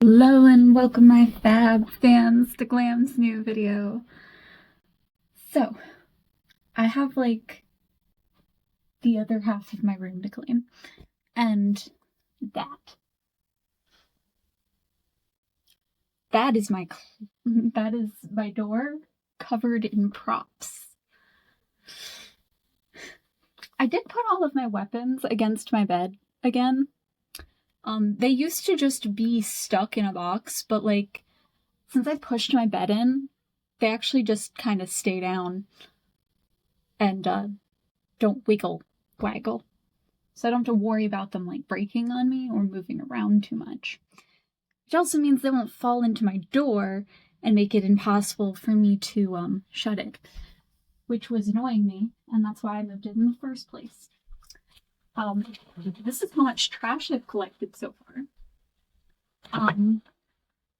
Hello and welcome my fab fans to Glam's new video. So, I have like the other half of my room to clean, and that that is my that is my door covered in props. I did put all of my weapons against my bed again. They used to just be stuck in a box, but like since I pushed my bed in, they actually just kind of stay down and don't waggle. So I don't have to worry about them like breaking on me or moving around too much. Which also means they won't fall into my door and make it impossible for me to shut it, which was annoying me, and that's why I moved it in the first place. This is how much trash I've collected so far. I'm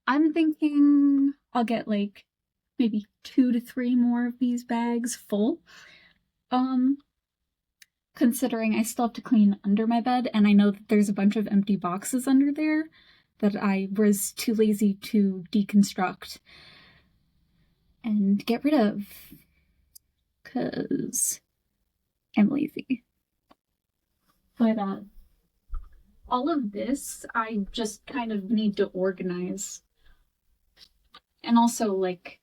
thinking I'll get like maybe 2 to 3 more of these bags full. Considering I still have to clean under my bed, and I know that there's a bunch of empty boxes under there that I was too lazy to deconstruct and get rid of because I'm lazy. But all of this I just kind of need to organize. And also, like,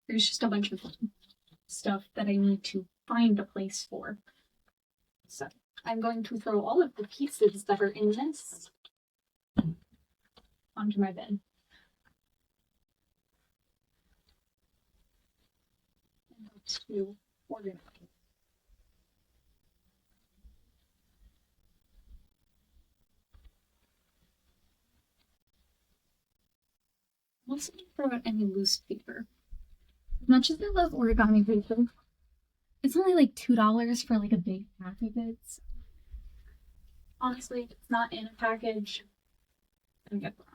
there's just a bunch of stuff that I need to find a place for. So I'm going to throw all of the pieces that are in this onto my bed. And to organize. I'm also going to throw out any loose paper. As much as I love origami paper, it's only like $2 for like a big pack of it. So honestly, if it's not in a package, it's gonna get thrown out.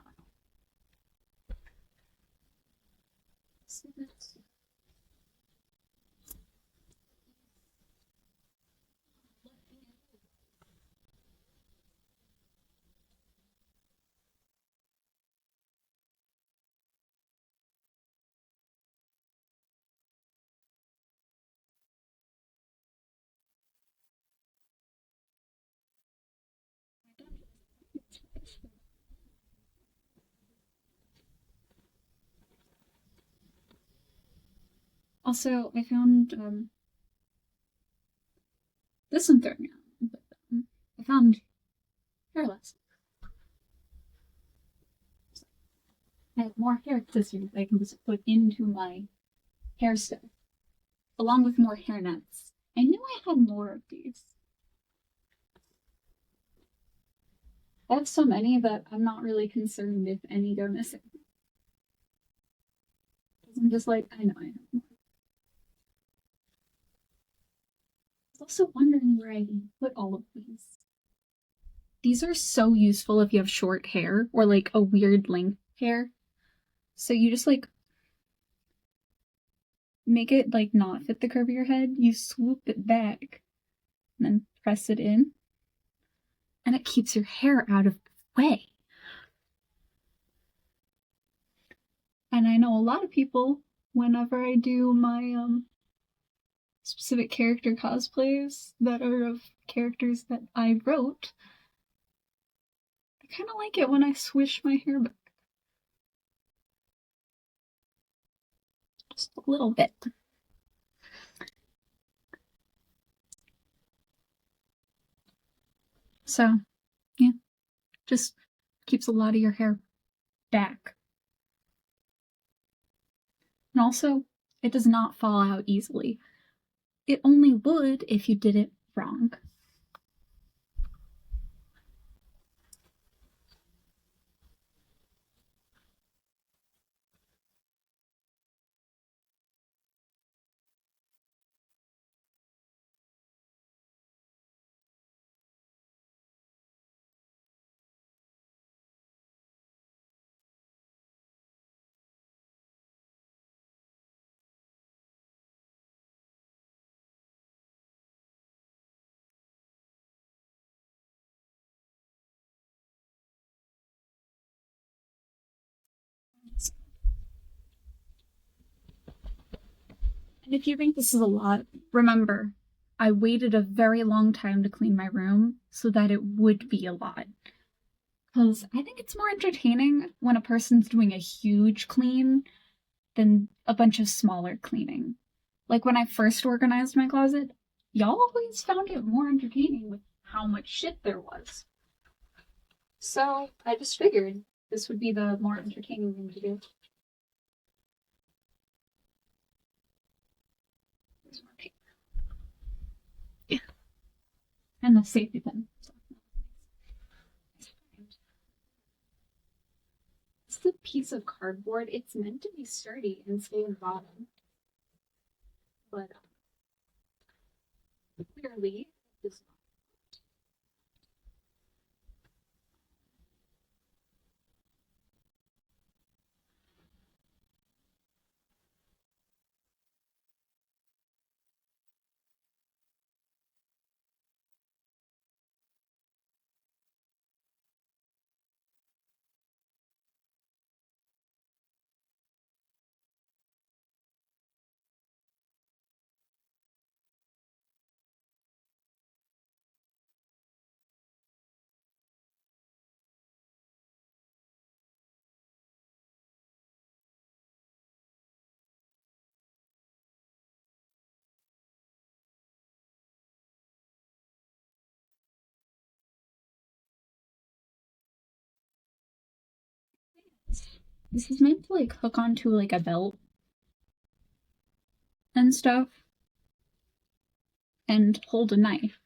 Also, I found this one throwing out, but I found hair less. I have more hair scissors I can just put into my hair stuff, along with more hair nets. I knew I had more of these. I have so many that I'm not really concerned if any go missing. I'm just like, I know. I was also wondering where I put all of these. These are so useful if you have short hair or like a weird length hair. So you just like make it like not fit the curve of your head. You swoop it back and then press it in, and it keeps your hair out of the way. And I know a lot of people, whenever I do my specific character cosplays that are of characters that I wrote, I kind of like it when I swish my hair back. Just a little bit. So, yeah, just keeps a lot of your hair back. And also, it does not fall out easily. It only would if you did it wrong. And if you think this is a lot, remember, I waited a very long time to clean my room so that it would be a lot. Because I think it's more entertaining when a person's doing a huge clean than a bunch of smaller cleaning. Like when I first organized my closet, y'all always found it more entertaining with how much shit there was. So I just figured this would be the more entertaining thing to do. There's more paper. Yeah. And the safety pin. It's a piece of cardboard. It's meant to be sturdy and stay in the bottom. But clearly, it does not. This is meant to like hook onto like a belt and stuff and hold a knife.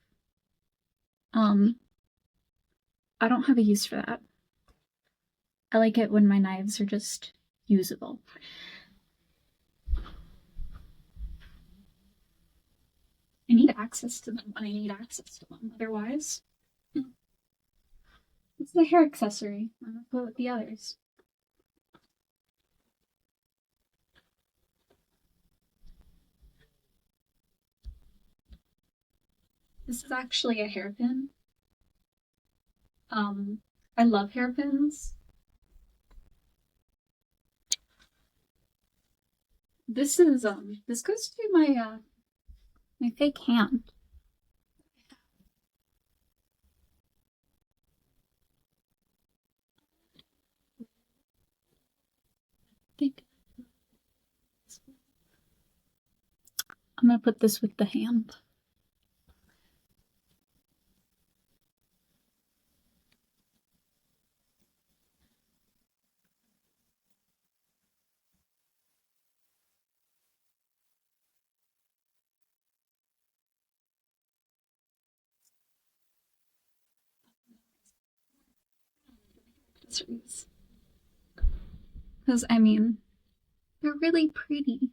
I don't have a use for that. I like it when my knives are just usable. I need access to them when I need access to them. Otherwise, it's the hair accessory. I'm gonna put it with the others. This is actually a hairpin. I love hairpins. This is this goes to my my fake hand. I'm gonna put this with the hand. Because, I mean, they're really pretty.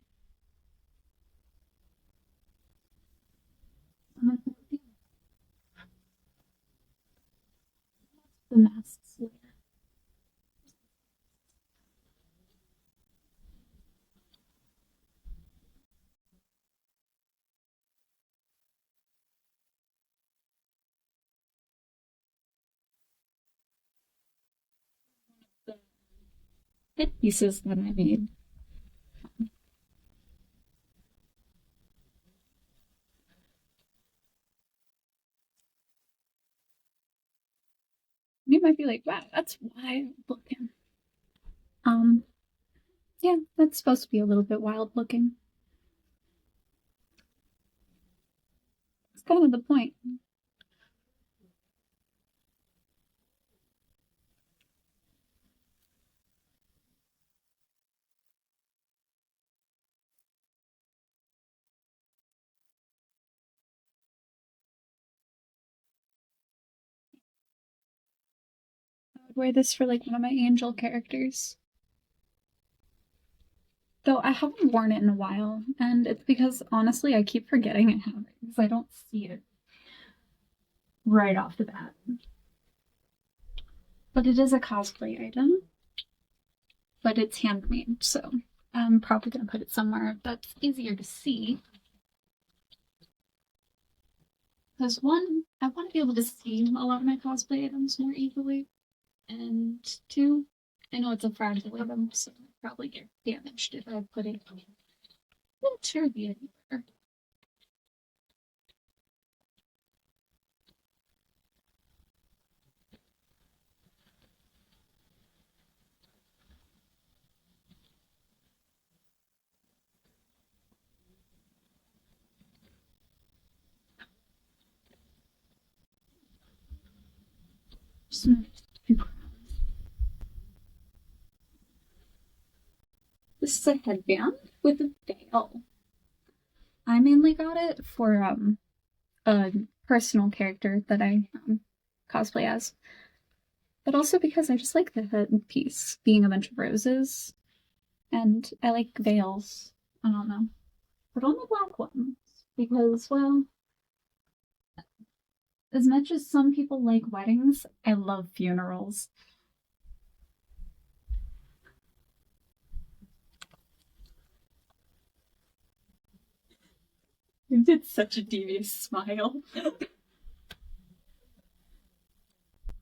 The masks later. The headpieces that I made. You might be like, wow, that's wild looking. Yeah, that's supposed to be a little bit wild looking. It's kind of the point. I would wear this for like one of my angel characters. Though I haven't worn it in a while, and it's because honestly I keep forgetting I have it because I don't see it right off the bat. But it is a cosplay item. But it's handmade, so I'm probably gonna put it somewhere that's easier to see. Because one, I want to be able to see a lot of my cosplay items more easily. And two, I know it's a fragile item, so it'll probably get damaged if I put it share the anywhere. This is a headband with a veil. I mainly got it for a personal character that I cosplay as, but also because I just like the headpiece being a bunch of roses, and I like veils. I don't know, but only black ones because, well, as much as some people like weddings, I love funerals. You did such a devious smile. I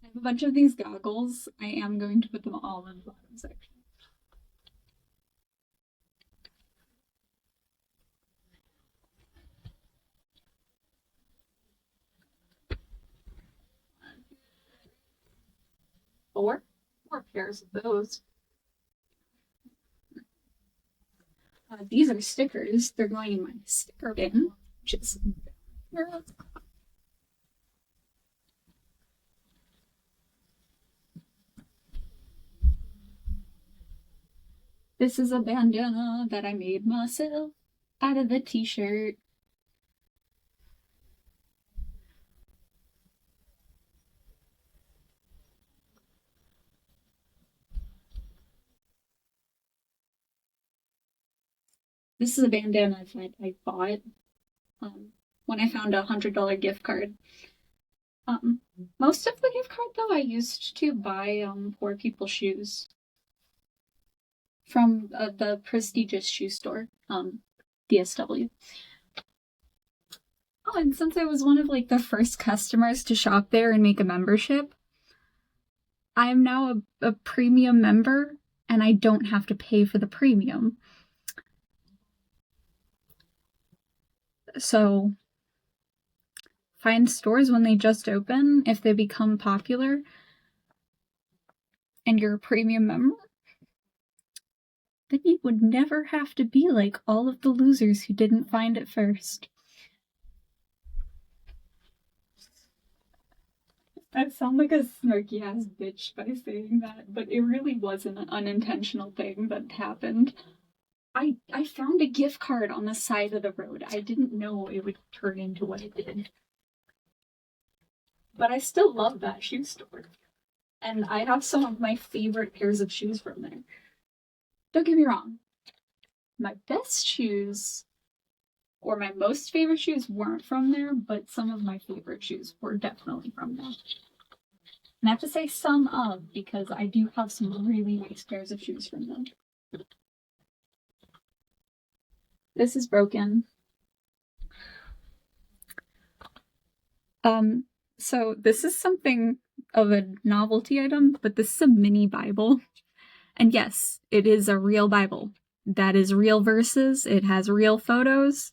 have a bunch of these goggles. I am going to put them all in the bottom section. Four pairs of those. These are stickers. They're going in my sticker bin, which is this is a bandana that I made myself out of a t-shirt. This is a bandana that I bought when I found a $100 gift card. Most of the gift card, though, I used to buy poor people shoes from the prestigious shoe store, DSW. Oh, and since I was one of like the first customers to shop there and make a membership, I am now a premium member, and I don't have to pay for the premium. So find stores when they just open, if they become popular, and you're a premium member, then you would never have to be like all of the losers who didn't find it first. I sound like a snarky ass bitch by saying that, but it really was an unintentional thing that happened. I found a gift card on the side of the road. I didn't know it would turn into what it did. But I still love that shoe store. And I have some of my favorite pairs of shoes from there. Don't get me wrong. My best shoes, or my most favorite shoes, weren't from there, but some of my favorite shoes were definitely from there. And I have to say some of, because I do have some really nice pairs of shoes from them. This is broken. So this is something of a novelty item, but this is a mini Bible. And yes, it is a real Bible. That is real verses. It has real photos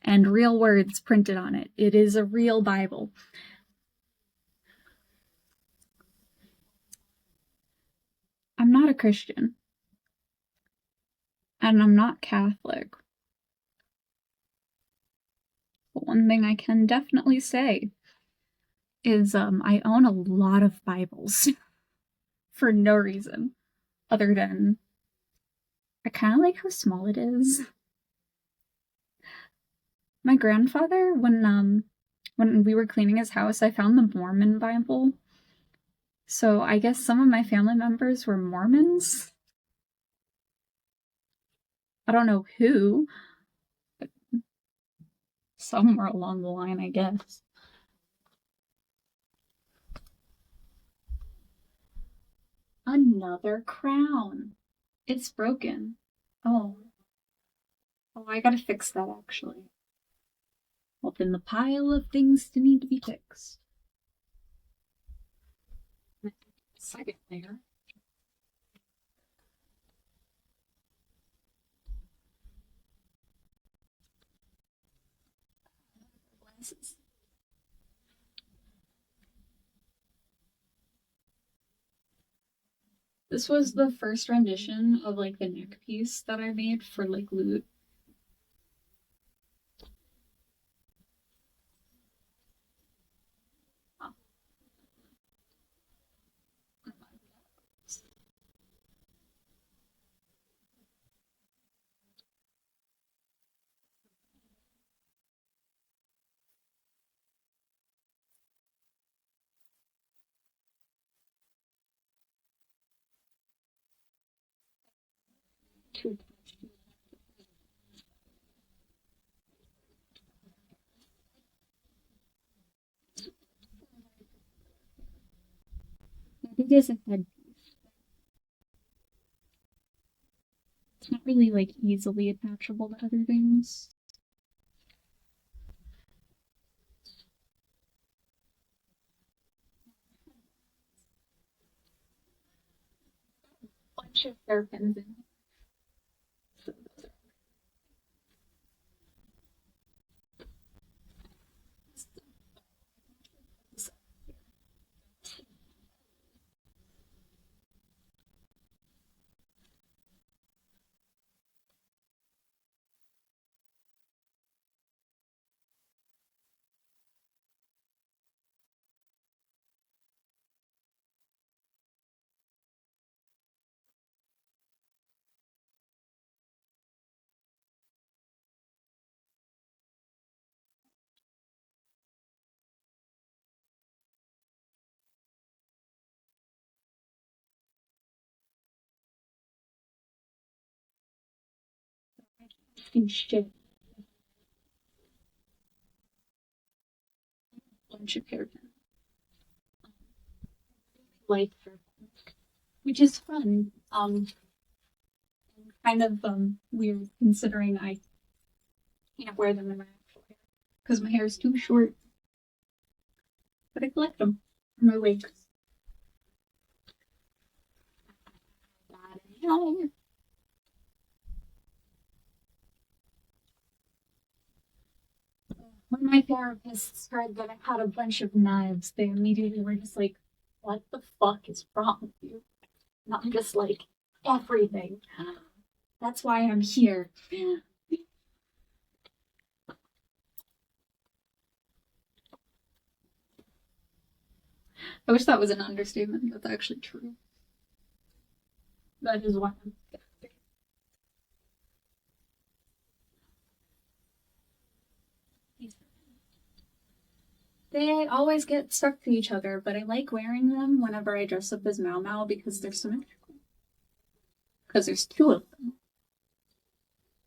and real words printed on it. It is a real Bible. I'm not a Christian. And I'm not Catholic. But one thing I can definitely say is I own a lot of Bibles for no reason other than I kind of like how small it is. My grandfather, when we were cleaning his house, I found the Mormon Bible. So I guess some of my family members were Mormons. I don't know who, but somewhere along the line, I guess. Another crown. It's broken. Oh, I gotta fix that, actually. Open the pile of things that need to be fixed. Second layer. This was the first rendition of like the neck piece that I made for like loot. It is a head. It's not really like easily attachable to other things. Bunch of hairpins in shit. Bunch of hairpins. Like which is fun. Kind of weird considering I can't wear them in my actual hair because my hair is too short. But I collect them for my wigs. When my therapists heard that I had a bunch of knives, they immediately were just like, "What the fuck is wrong with you?" And I'm just like, "Everything. That's why I'm here." I wish that was an understatement. That's actually true. That is why I'm here. They always get stuck to each other, but I like wearing them whenever I dress up as Mau Mau because they're symmetrical. Because there's two of them.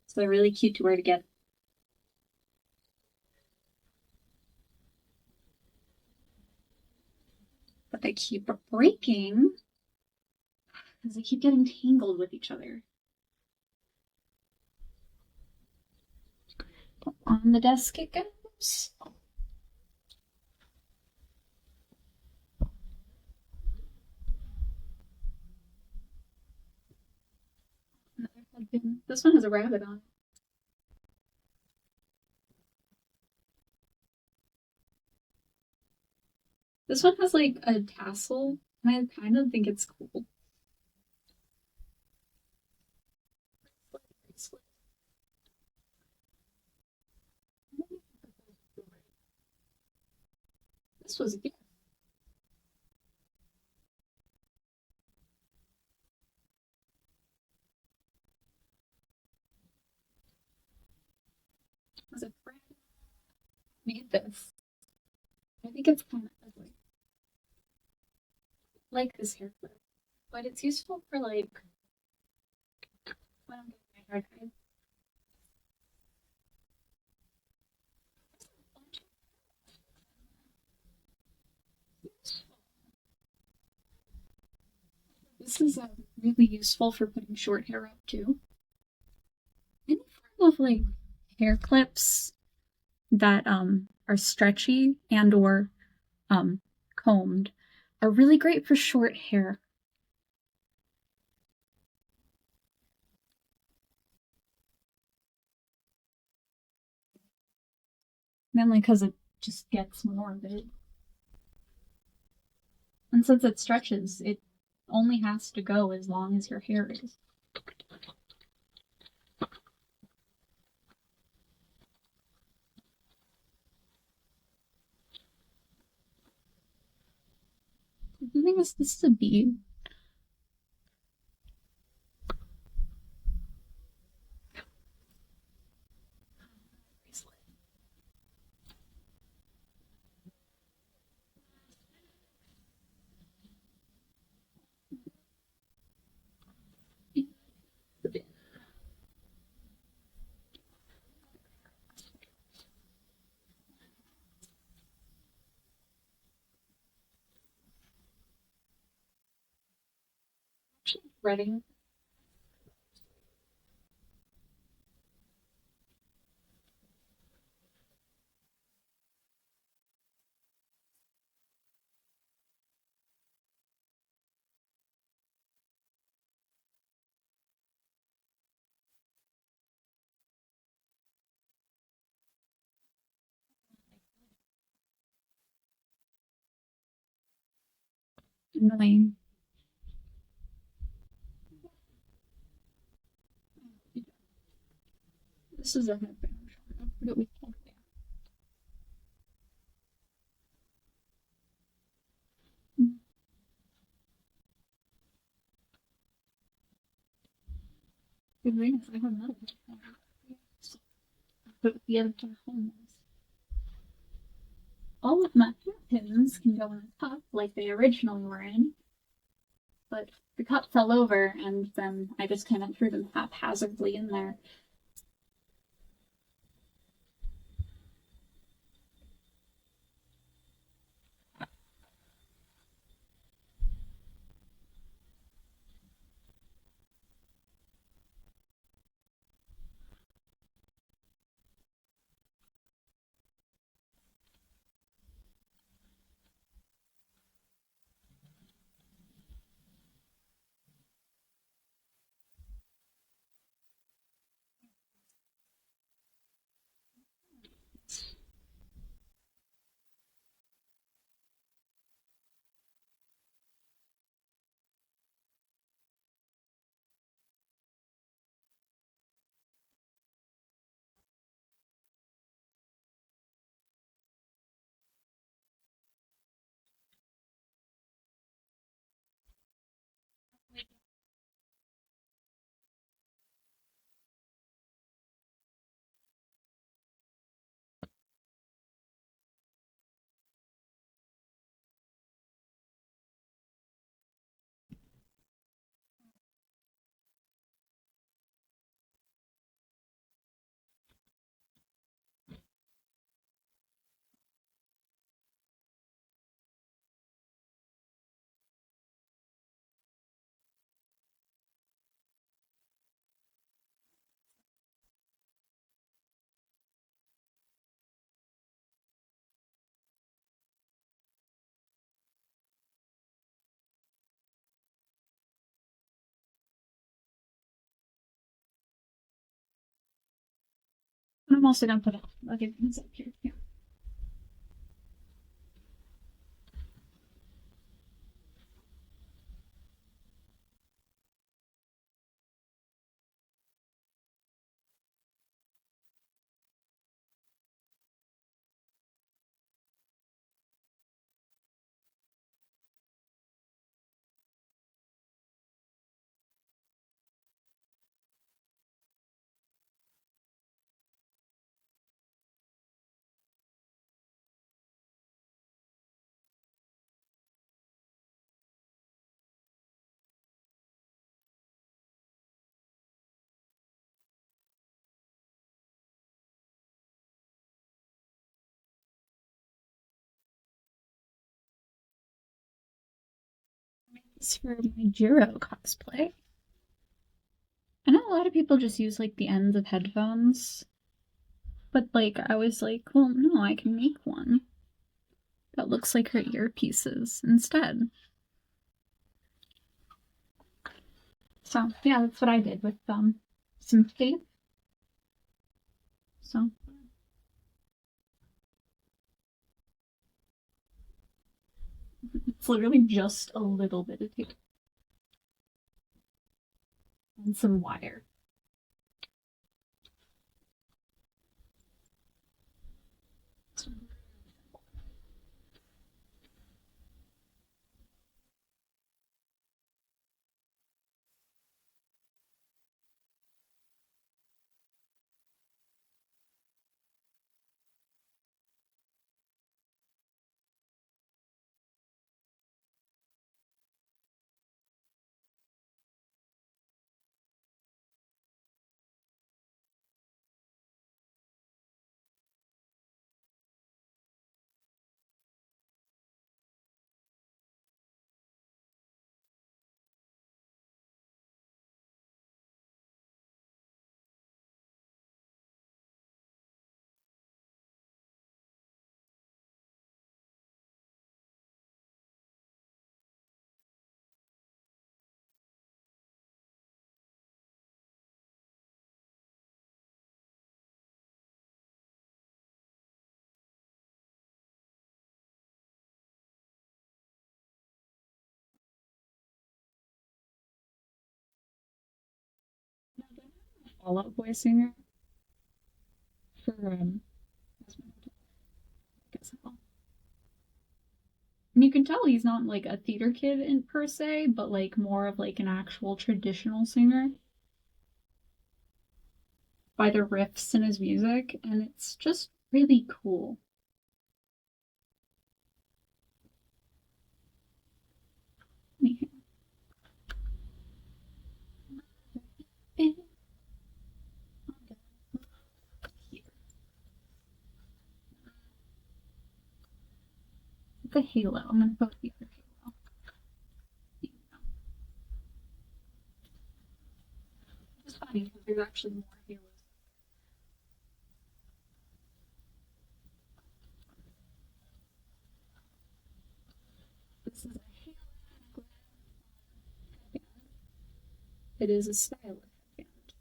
So they're really cute to wear together. But they keep breaking because they keep getting tangled with each other. On the desk it goes. This one has a rabbit on it. This one has like a tassel, and I kind of think it's cool. This was a gift. Was a friend made this. I think it's kind of ugly. Like this hair clip, but it's useful for like when I'm getting my hair dyed. This is really useful for putting short hair up too. Any form of like hair clips that are stretchy and or combed are really great for short hair. Mainly because it just gets more of it. And since it stretches, it only has to go as long as your hair is. I think this is a bead. Ready? Annoying. This is a headband. I'll put it with there. Good riddance. I have another one. Put it with the other two homes. All of my pins can go in the cup like they originally were in, but the cup fell over and then I just kind of threw them haphazardly in there. I'm also gonna put it. Okay, it's up here. Yeah. It's for my Jiro cosplay. I know a lot of people just use like the ends of headphones, but like I was like, well, no, I can make one that looks like her earpieces instead. So yeah, that's what I did with some tape. So It's literally just a little bit of tape and some wire. Fall Out Boy singer for and you can tell he's not like a theater kid in per se, but like more of like an actual traditional singer by the riffs in his music, and it's just really cool. The halo. I'm gonna put the other halo. It's funny because there's actually more halos. This is a halo. It is a stylish headband.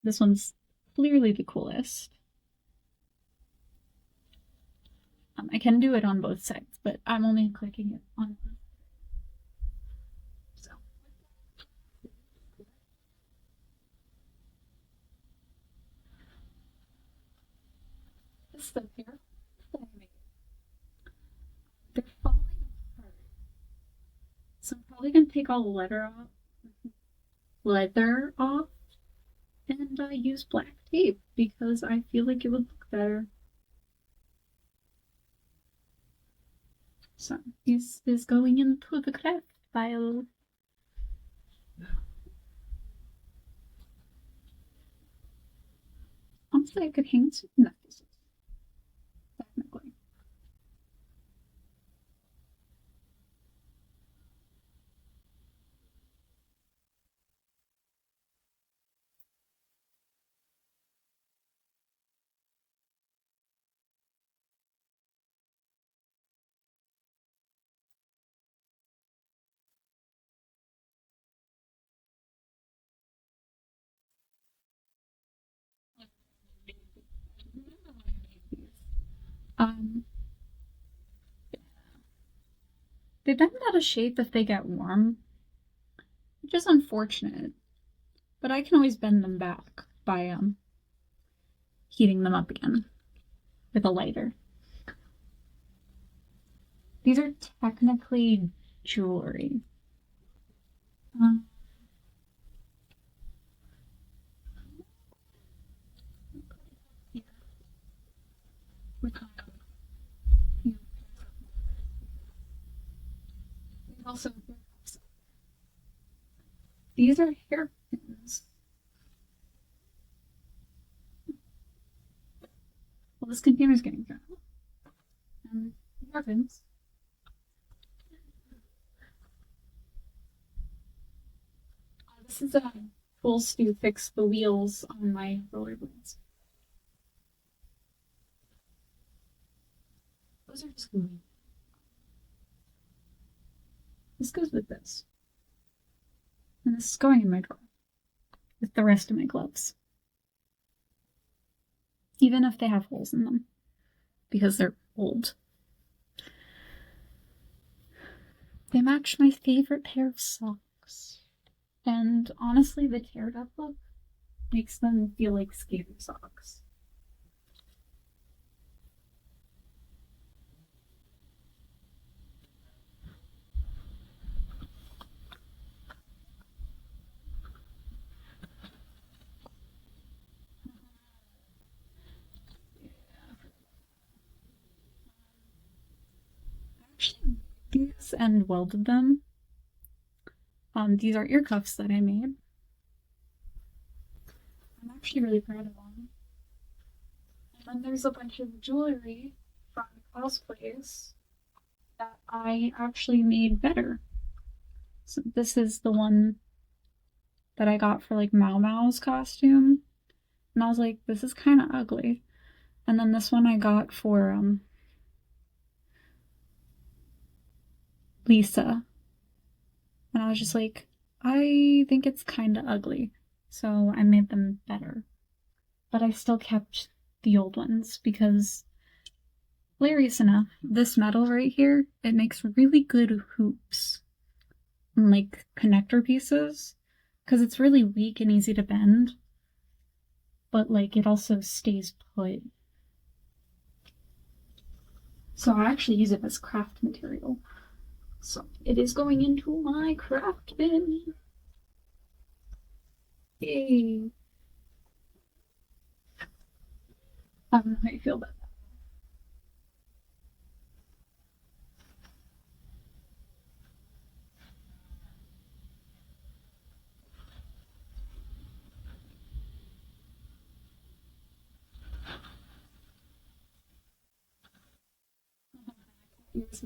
This one's clearly the coolest. I can do it on both sides, but I'm only clicking it on one. So. This is the pair that I made. They're falling apart. So I'm probably gonna take all the leather off, and use black tape because I feel like it would look better. So this is going into the craft pile. Honestly, I could hang some necklaces. Technically. Um, they bend out of shape if they get warm, which is unfortunate. But I can always bend them back by heating them up again with a lighter. These are technically jewelry. With these are hairpins. Well, this container's getting thrown. Hairpins. This is tools to fix the wheels on my rollerblades. Those are just gluey. This goes with this. And this is going in my drawer with the rest of my gloves. Even if they have holes in them, because they're old. They match my favorite pair of socks. And honestly, the teared up look makes them feel like skater socks. Actually made these and welded them. These are ear cuffs that I made. I'm actually really proud of them. And then there's a bunch of jewelry from cosplays that I actually made better. So this is the one that I got for like Mau Mau's costume. And I was like, this is kind of ugly. And then this one I got for Lisa. And I was just like, I think it's kind of ugly. So I made them better. But I still kept the old ones because, hilarious enough, this metal right here, it makes really good hoops and like connector pieces because it's really weak and easy to bend. But like it also stays put. So I actually use it as craft material. So it is going into my craft bin. Yay. I don't know how you feel about that.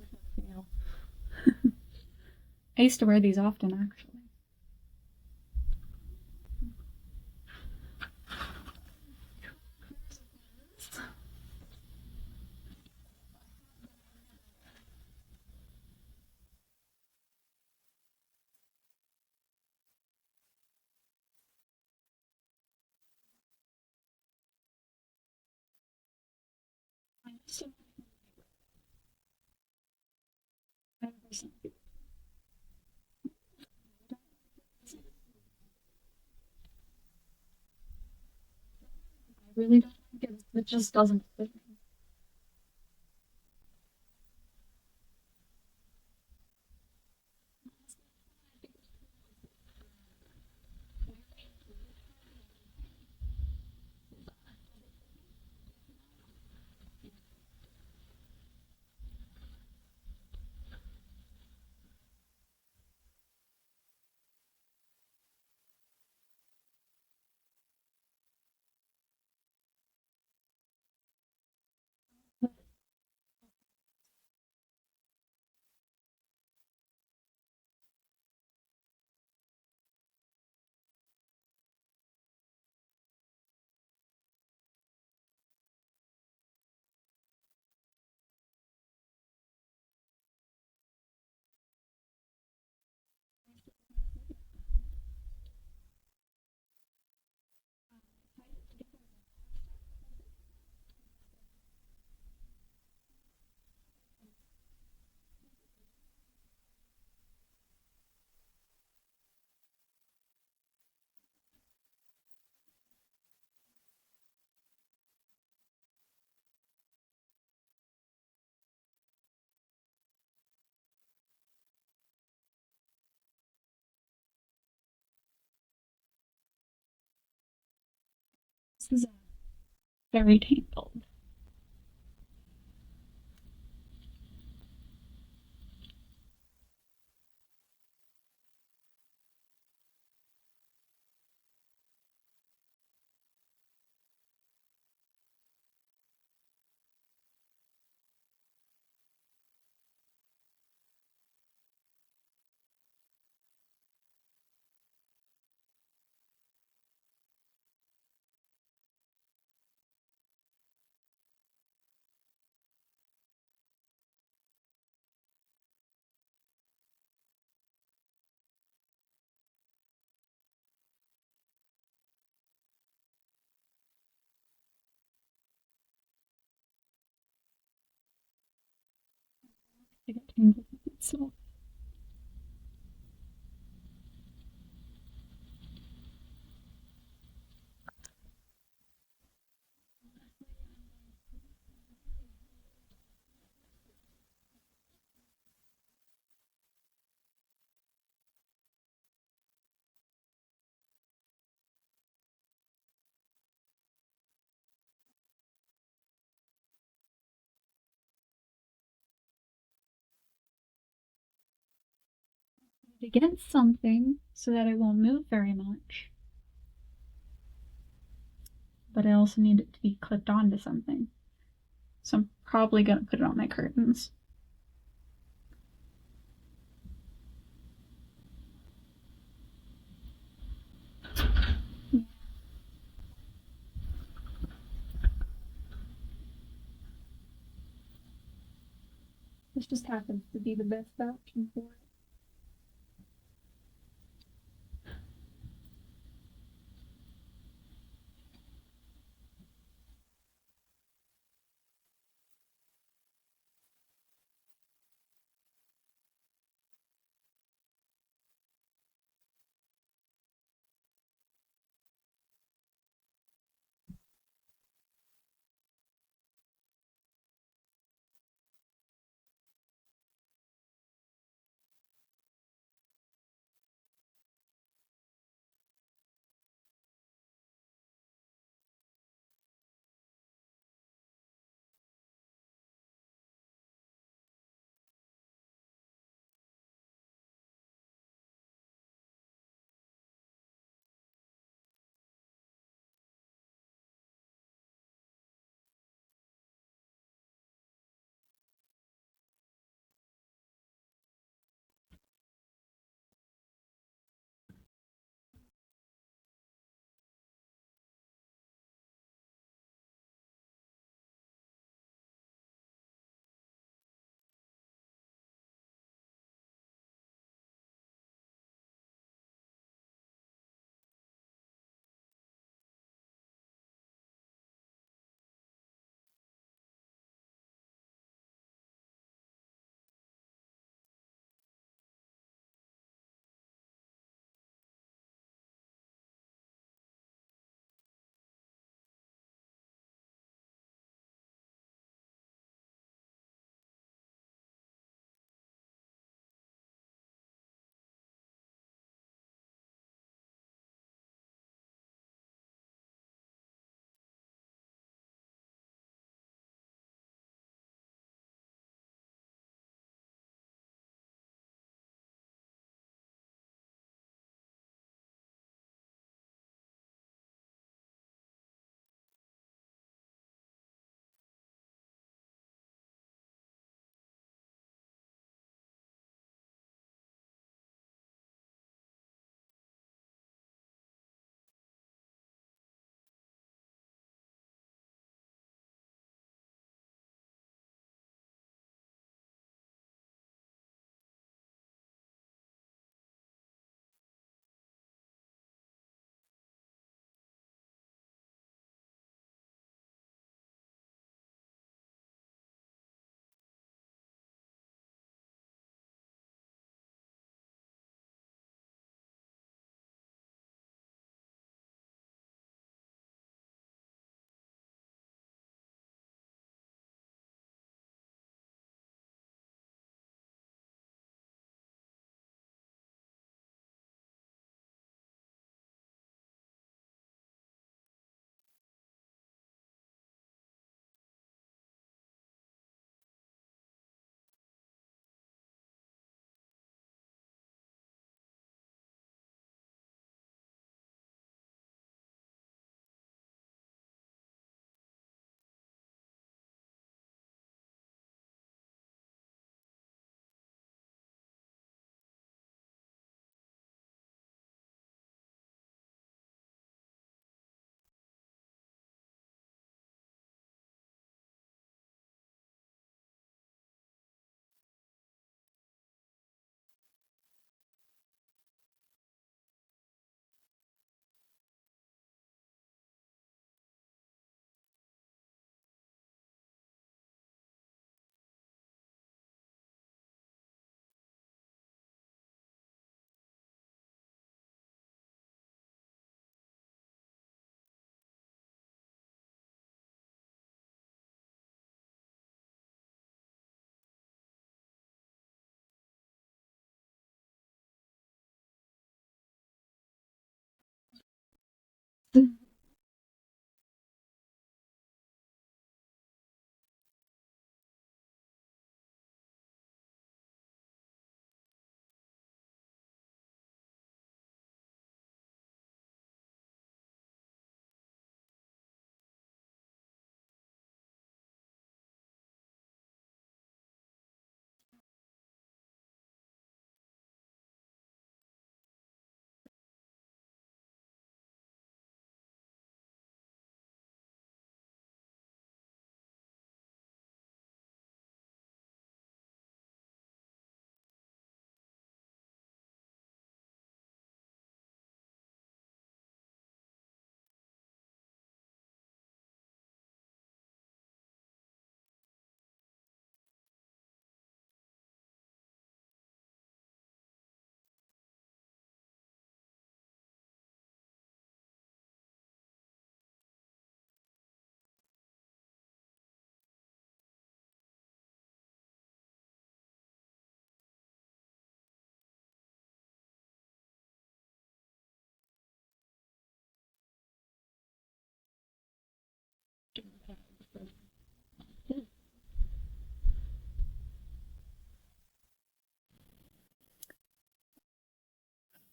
I used to wear these often, actually. I really don't like it. It just doesn't fit me. This is very tangled. tangled with itself. Against something so that it won't move very much. But I also need it to be clipped onto something. So I'm probably gonna put it on my curtains. This just happens to be the best option for it.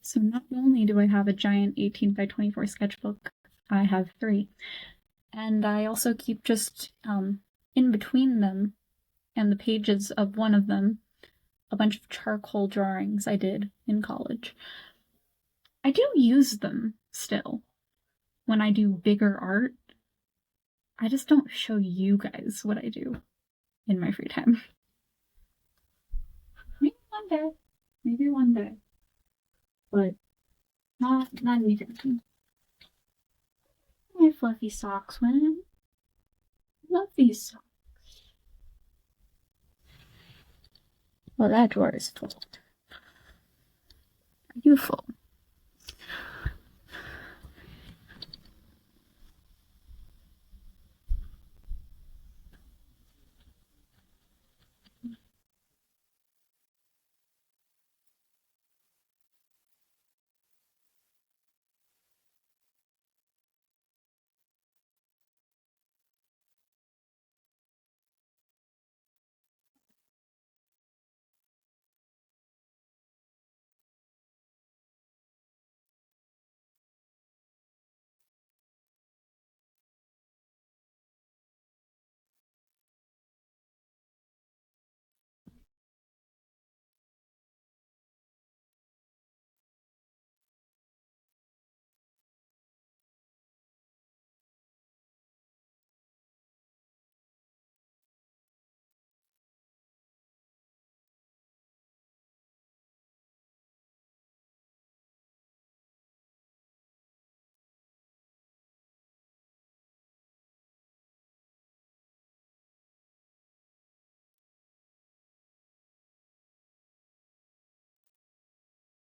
So not only do I have a giant 18 by 24 sketchbook, I have three. And I also keep just in between them and the pages of one of them a bunch of charcoal drawings I did in college. I do use them still when I do bigger art. I just don't show you guys what I do in my free time. Maybe one day. Maybe one day. But not anytime. My fluffy socks, Win. Love these socks. Well, that drawer is full. Are you full?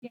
Yeah.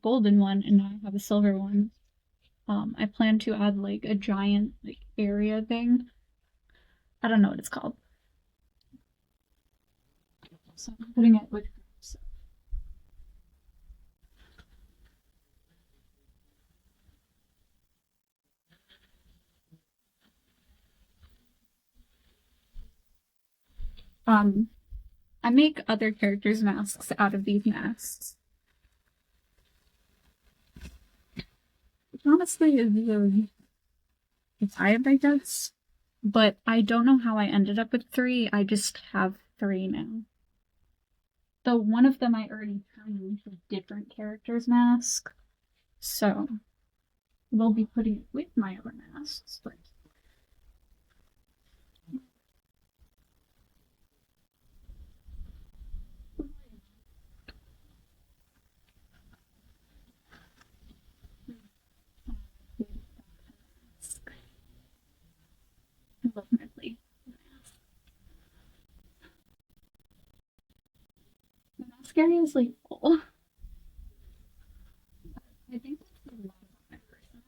Golden one, and now I have a silver one. I plan to add like a giant like area thing. I don't know what it's called. So I'm putting it with groups. I make other characters' masks out of these masks. Which honestly is five, I guess. But I don't know how I ended up with three. I just have three now. Though one of them I already turned into a different character's mask. So we'll be putting it with my other masks, but I love Medley. The mask area is like full. I think that's a lot of my person.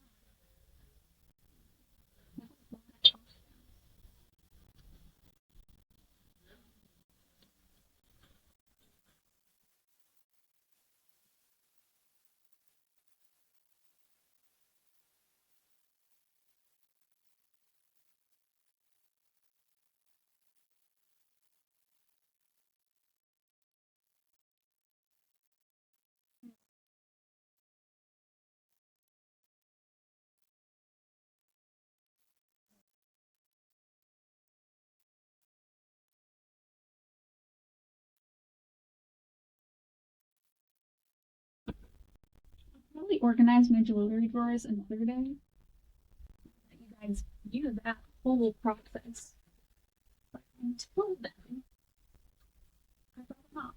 probably organize my jewelry drawers another day. Let you guys view that whole process. But until then, I brought them up.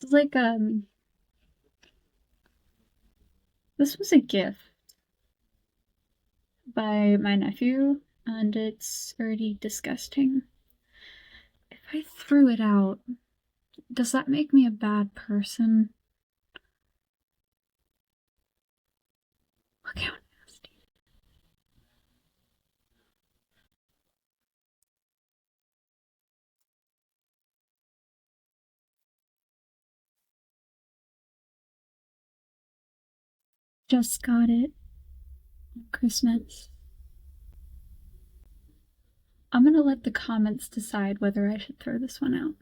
It's like this was a gift by my nephew, and it's already disgusting. If I threw it out, does that make me a bad person? Look how nasty. Just got it on Christmas. I'm gonna let the comments decide whether I should throw this one out.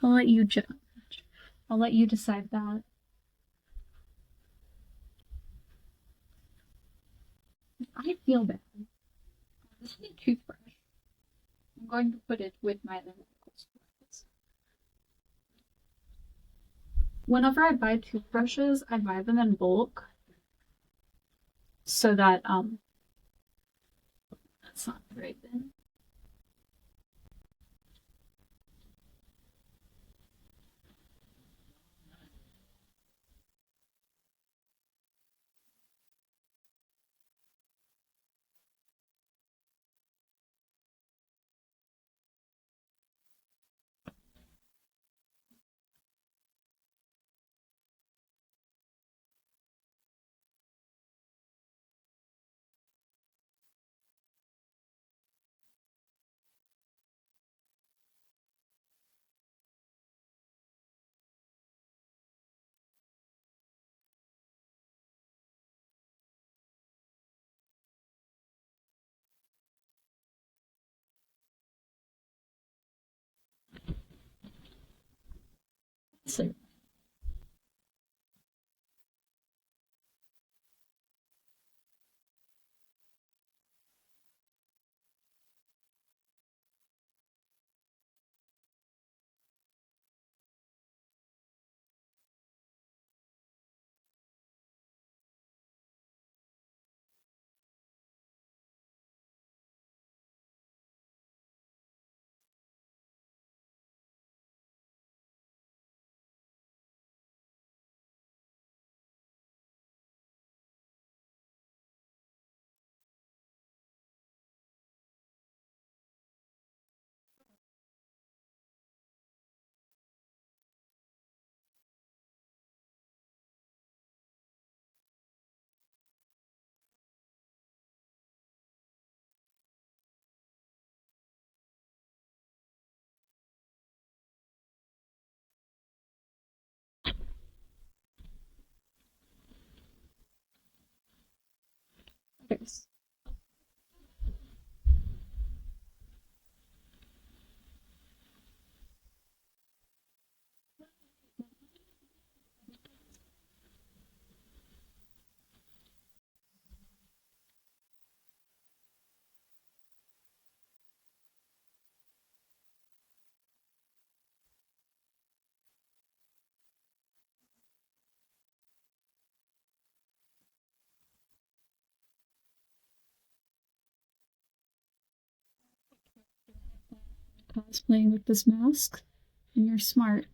I'll let you judge. I'll let you decide that. I feel bad. This is a toothbrush. I'm going to put it with my other toothbrushes. Whenever I buy toothbrushes, I buy them in bulk so that that's not very thin. So there's cosplaying with this mask, and you're smart.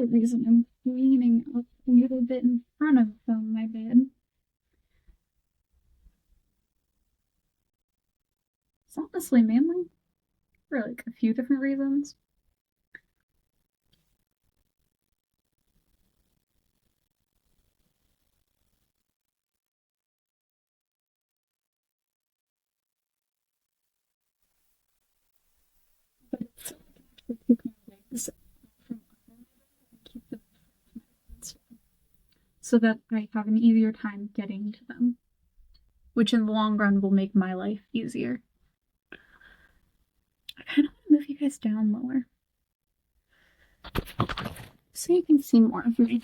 the reason I'm leaning up a little bit in front of my bed. It's honestly mainly for like a few different reasons. But it's so good to keep my legs from under my bed and keep them so that I have an easier time getting to them, which in the long run will make my life easier. I kind of want to move you guys down lower so you can see more of me.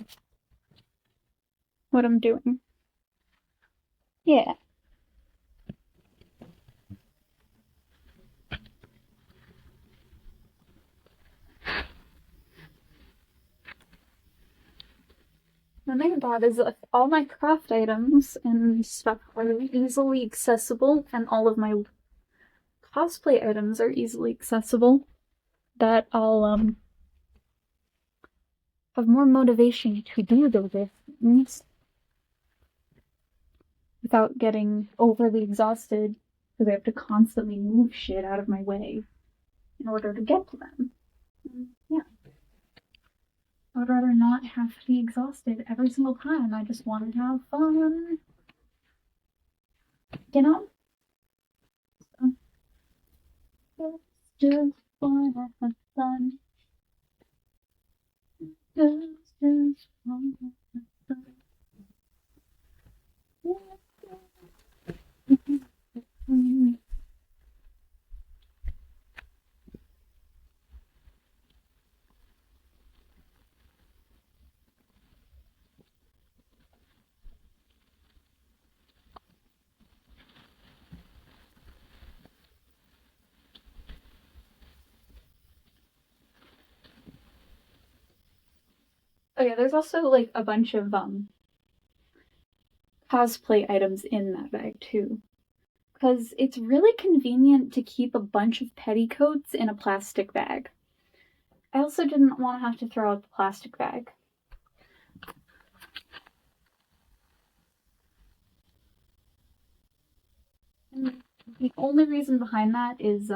What I'm doing. Yeah. The thing about it is that all my craft items and stuff are easily accessible, and all of my cosplay items are easily accessible, that I'll have more motivation to do those things without getting overly exhausted because I have to constantly move shit out of my way in order to get to them. Yeah. I would rather not have to be exhausted every single time. I just want to have fun. You know? So, just want to have fun. Just want to have fun. Oh yeah, there's also like a bunch of cosplay items in that bag too. Because it's really convenient to keep a bunch of petticoats in a plastic bag. I also didn't want to have to throw out the plastic bag. And the only reason behind that is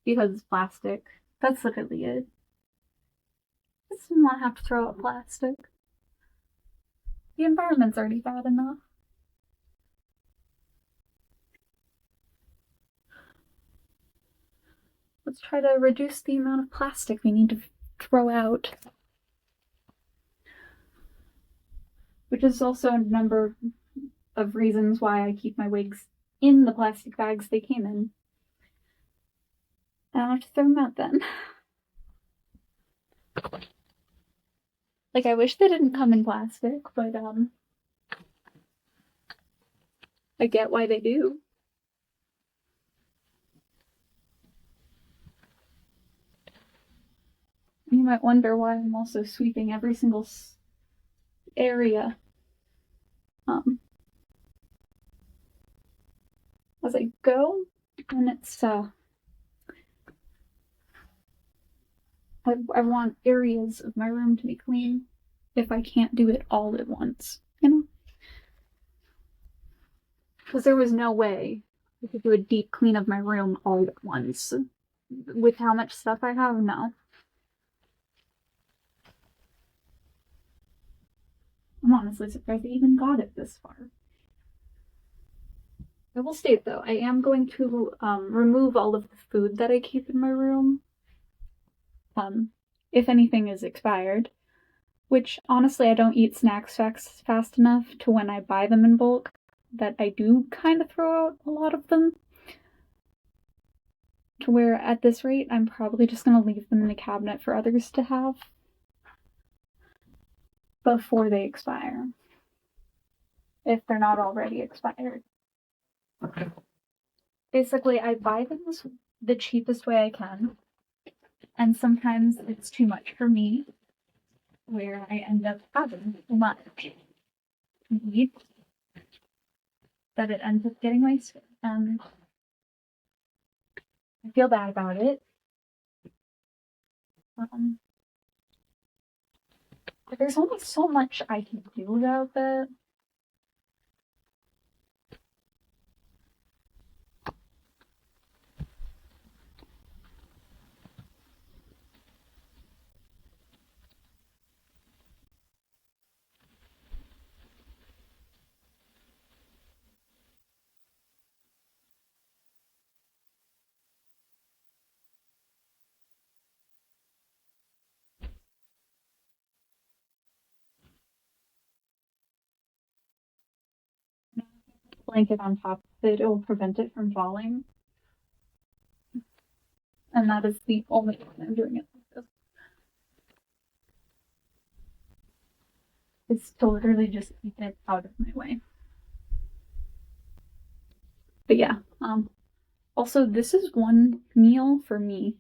because it's plastic. That's literally it. I just didn't want to have to throw out plastic. The environment's already bad enough. Let's try to reduce the amount of plastic we need to throw out. Which is also a number of reasons why I keep my wigs in the plastic bags they came in. I don't have to throw them out then. Like, I wish they didn't come in plastic, but I get why they do. You might wonder why I'm also sweeping every single area as I go, and it's I want areas of my room to be clean if I can't do it all at once, you know? Because there was no way I could do a deep clean of my room all at once. With how much stuff I have, no. I'm honestly surprised I even got it this far. I will state though, I am going to remove all of the food that I keep in my room. If anything is expired. Which, honestly, I don't eat snacks fast enough to when I buy them in bulk, that I do kind of throw out a lot of them. To where, at this rate, I'm probably just going to leave them in the cabinet for others to have before they expire. If they're not already expired. Basically, I buy things the cheapest way I can, and sometimes it's too much for me, where I end up having too much to eat that it ends up getting wasted, and I feel bad about it. there's only so much I can do about that. Blanket on top of it, it will prevent it from falling. And that is the only reason I'm doing it like this. It's to literally just keep it out of my way. But yeah, also this is one meal for me.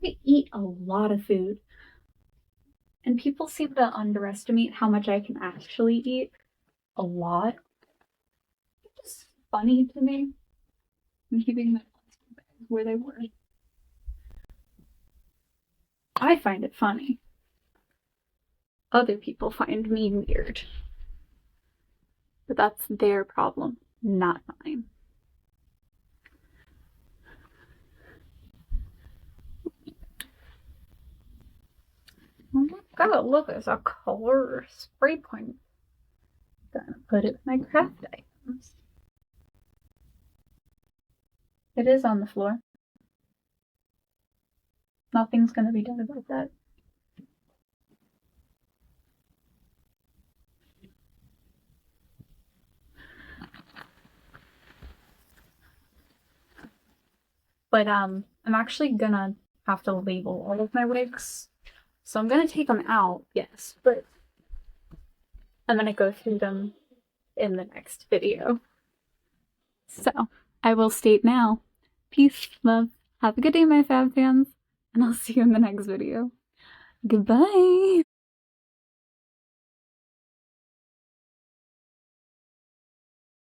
I eat a lot of food. And people seem to underestimate how much I can actually eat. A lot. It's just funny to me. I'm keeping my plastic bags where they were. I find it funny. Other people find me weird. But that's their problem, not mine. Oh my god, look, there's a color spray point. Gonna put it in my craft items. It is on the floor. Nothing's gonna be done about that. But I'm actually gonna have to label all of my wigs. So I'm gonna take them out, yes, but I'm gonna go through them in the next video. So I will state now, peace, love, have a good day, my fab fans, and I'll see you in the next video. Goodbye!